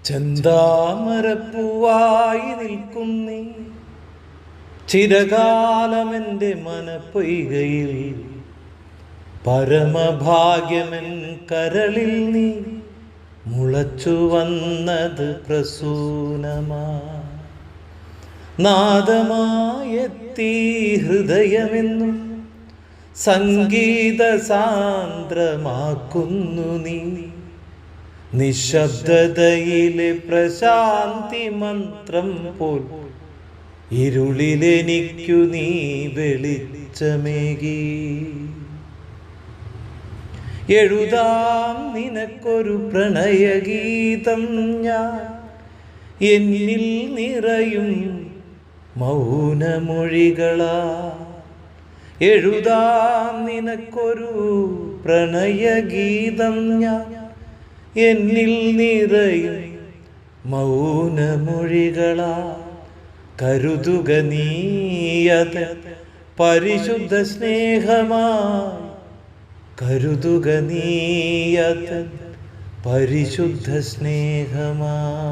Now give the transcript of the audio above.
ചെന്താമരപ്പൂവായി നിൽക്കും നീ ചിരകാലമെൻ്റെ മനപ്പൊയ്കയിൽ. പരമഭാഗ്യമെൻ കരളിൽ നീ മുളച്ചു വന്നത് പ്രസൂനമാ. നാദമായെത്തി ഹൃദയമെന്നും സംഗീത സാന്ദ്രമാക്കുന്നു നീ. നിശബ്ദതയിലെ പ്രശാന്തി മന്ത്രം പോൽ ഇരുളിലെനിക്കു നീ വെളിച്ചമേകി. എഴുതാം നിനക്കൊരു പ്രണയഗീതം ഞാൻ, എന്നിൽ നിറയും മൗനമൊഴികളാ. എഴുതാം നിനക്കൊരു പ്രണയഗീതം ഞാൻ, എന്നിൽ നിറയും മൗനമൊഴികളാ. കരുതുക നീയത് പരിശുദ്ധ സ്നേഹമായി, കരുതുക നീയത് പരിശുദ്ധ സ്നേഹമായി.